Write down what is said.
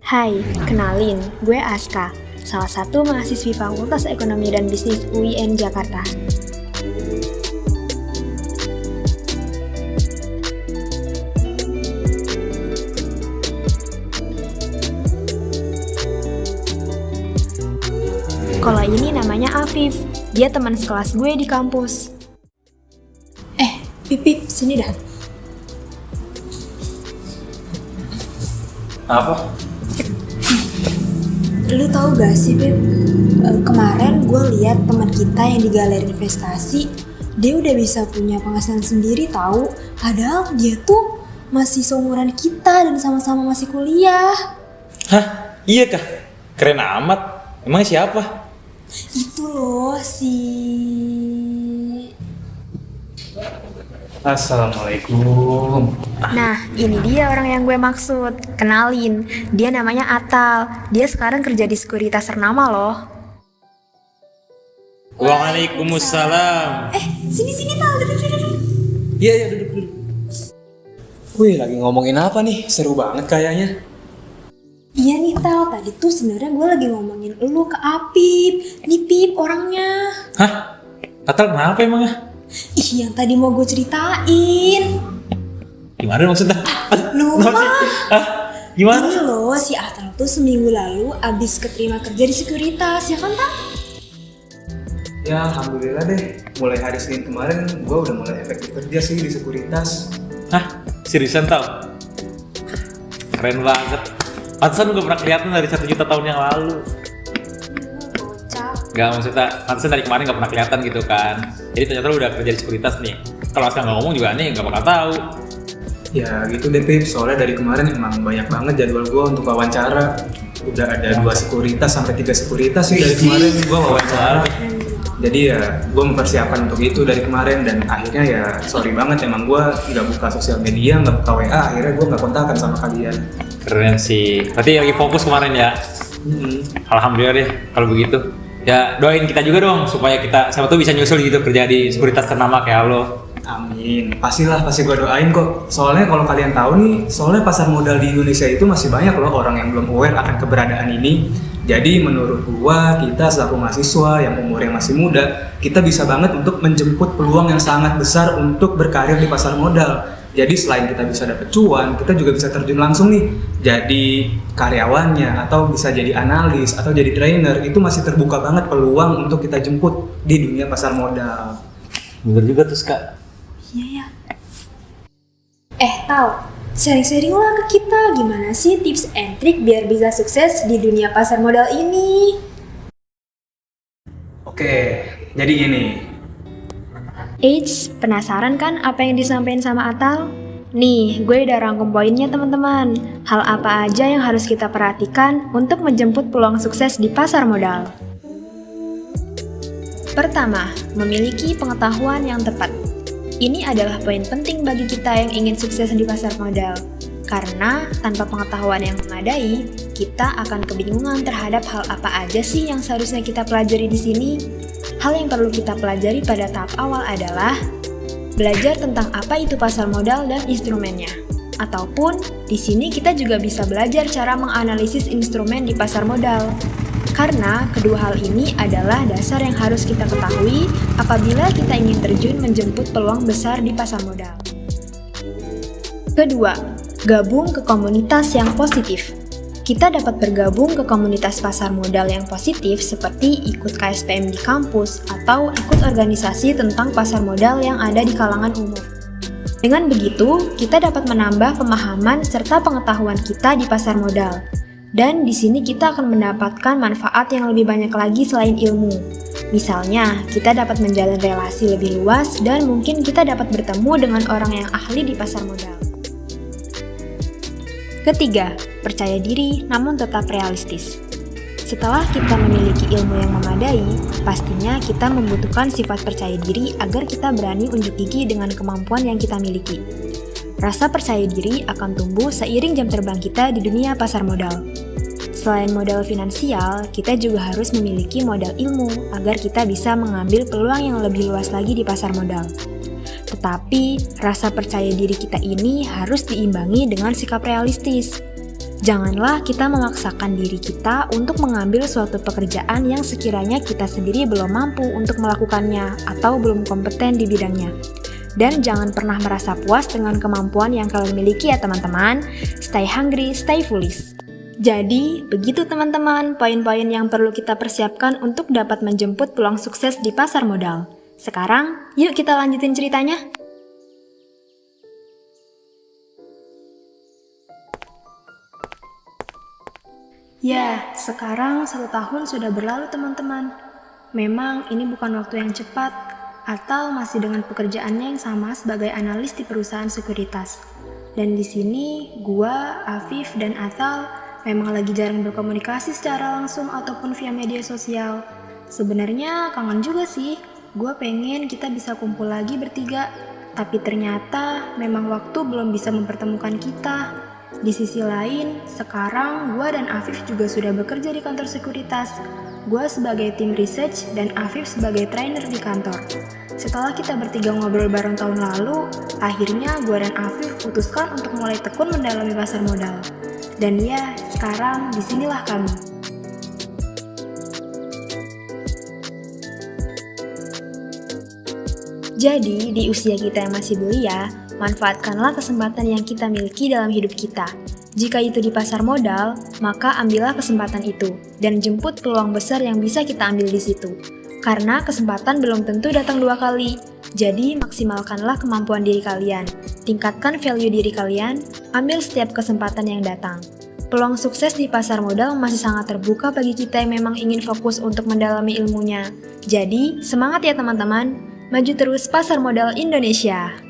Hai, kenalin, gue Aska, salah satu mahasiswi Fakultas Ekonomi dan Bisnis UIN Jakarta. Kalau ini namanya Afif, dia teman sekelas gue di kampus. Pip, sini dah. Apa? Lu tahu gak sih, Pip? Kemarin gue lihat teman kita yang di galeri investasi, dia udah bisa punya penghasilan sendiri tahu. Padahal dia tuh masih seumuran kita dan sama-sama masih kuliah. Hah? Iya kah? Keren amat. Emang siapa? Itu loh Assalamualaikum. Nah, ini dia orang yang gue maksud. Kenalin, dia namanya Atal. Dia sekarang kerja di sekuritas ternama loh. Waalaikumsalam. Sini Tal, duduk. Iya, duduk dulu. Wih, lagi ngomongin apa nih? Seru banget kayaknya. Iya nih Tal, tadi tuh sebenarnya gue lagi ngomongin lu ke Apip. Nih Pip orangnya. Hah? Atal kenapa emangnya? Ih, yang tadi mau gue ceritain. Gimana maksudnya? Lupa. Gimana? Ini loh, si Atal tuh seminggu lalu abis keterima kerja di sekuritas, ya kan Tal? Ya alhamdulillah deh, mulai hari Senin kemarin gue udah mulai efektif kerja sih di sekuritas. Hah? Seriusan tau? Keren banget. Pantesan gue pernah kelihatan dari 1 juta tahun yang lalu. Bocah. Gak, maksudnya pantesan dari kemarin gak pernah kelihatan gitu kan. Jadi ternyata lu udah kerja di sekuritas nih. Kalau sekarang gak ngomong juga nih gak bakal tahu. Ya gitu deh Pip, soalnya dari kemarin emang banyak banget jadwal gue untuk wawancara. Udah ada 2 sekuritas sampai 3 sekuritas sih dari kemarin gue wawancara. Jadi ya gue mempersiapkan untuk itu dari kemarin dan akhirnya ya sorry banget emang gue gak buka sosial media, gak buka WA, akhirnya gue gak kontakan sama kalian. Keren sih. Berarti lagi fokus kemarin ya. Alhamdulillah deh kalau begitu. Ya doain kita juga dong supaya kita siapa tuh bisa nyusul gitu kerja di sekuritas ternama kayak lo. Amin, pasti gue doain kok. Soalnya kalau kalian tahu nih, soalnya pasar modal di Indonesia itu masih banyak loh orang yang belum aware akan keberadaan ini. Jadi menurut gua, kita selaku mahasiswa yang umurnya masih muda, kita bisa banget untuk menjemput peluang yang sangat besar untuk berkarir di pasar modal. Jadi selain kita bisa dapet cuan, kita juga bisa terjun langsung nih jadi karyawannya atau bisa jadi analis atau jadi trainer. Itu masih terbuka banget peluang untuk kita jemput di dunia pasar modal. Bener juga tuh Kak. Iya ya. Tal, sharing-sharing lah ke kita gimana sih tips and trick biar bisa sukses di dunia pasar modal ini. Oke, jadi gini. Eits, penasaran kan apa yang disampaikan sama Atal? Nih, gue udah rangkum poinnya teman-teman. Hal apa aja yang harus kita perhatikan untuk menjemput peluang sukses di pasar modal? Pertama, memiliki pengetahuan yang tepat. Ini adalah poin penting bagi kita yang ingin sukses di pasar modal. Karena tanpa pengetahuan yang memadai, kita akan kebingungan terhadap hal apa aja sih yang seharusnya kita pelajari di sini. Hal yang perlu kita pelajari pada tahap awal adalah belajar tentang apa itu pasar modal dan instrumennya. Ataupun di sini kita juga bisa belajar cara menganalisis instrumen di pasar modal. Karena kedua hal ini adalah dasar yang harus kita ketahui apabila kita ingin terjun menjemput peluang besar di pasar modal. Kedua, gabung ke komunitas yang positif. Kita dapat bergabung ke komunitas pasar modal yang positif seperti ikut KSPM di kampus atau ikut organisasi tentang pasar modal yang ada di kalangan umum. Dengan begitu, kita dapat menambah pemahaman serta pengetahuan kita di pasar modal. Dan di sini kita akan mendapatkan manfaat yang lebih banyak lagi selain ilmu. Misalnya, kita dapat menjalin relasi lebih luas dan mungkin kita dapat bertemu dengan orang yang ahli di pasar modal. Ketiga, percaya diri namun tetap realistis. Setelah kita memiliki ilmu yang memadai, pastinya kita membutuhkan sifat percaya diri agar kita berani unjuk gigi dengan kemampuan yang kita miliki. Rasa percaya diri akan tumbuh seiring jam terbang kita di dunia pasar modal. Selain modal finansial, kita juga harus memiliki modal ilmu agar kita bisa mengambil peluang yang lebih luas lagi di pasar modal. Tetapi, rasa percaya diri kita ini harus diimbangi dengan sikap realistis. Janganlah kita memaksakan diri kita untuk mengambil suatu pekerjaan yang sekiranya kita sendiri belum mampu untuk melakukannya atau belum kompeten di bidangnya. Dan jangan pernah merasa puas dengan kemampuan yang kalian miliki ya teman-teman. Stay hungry, stay foolish. Jadi, begitu teman-teman poin-poin yang perlu kita persiapkan untuk dapat menjemput peluang sukses di pasar modal. Sekarang, yuk kita lanjutin ceritanya. Ya, sekarang 1 tahun sudah berlalu teman-teman. Memang ini bukan waktu yang cepat, atau masih dengan pekerjaannya yang sama sebagai analis di perusahaan sekuritas. Dan di sini, gua, Afif, dan Atal memang lagi jarang berkomunikasi secara langsung ataupun via media sosial. Sebenarnya kangen juga sih, gue pengen kita bisa kumpul lagi bertiga. Tapi ternyata memang waktu belum bisa mempertemukan kita. Di sisi lain, sekarang gue dan Afif juga sudah bekerja di kantor sekuritas. Gue sebagai tim research dan Afif sebagai trainer di kantor. Setelah kita bertiga ngobrol bareng tahun lalu, akhirnya gue dan Afif putuskan untuk mulai tekun mendalami pasar modal. Dan ya, sekarang disinilah kami. Jadi, di usia kita yang masih belia, manfaatkanlah kesempatan yang kita miliki dalam hidup kita. Jika itu di pasar modal, maka ambillah kesempatan itu dan jemput peluang besar yang bisa kita ambil di situ. Karena kesempatan belum tentu datang 2 kali. Jadi, maksimalkanlah kemampuan diri kalian, tingkatkan value diri kalian, ambil setiap kesempatan yang datang. Peluang sukses di pasar modal masih sangat terbuka bagi kita yang memang ingin fokus untuk mendalami ilmunya. Jadi, semangat ya teman-teman, maju terus pasar modal Indonesia!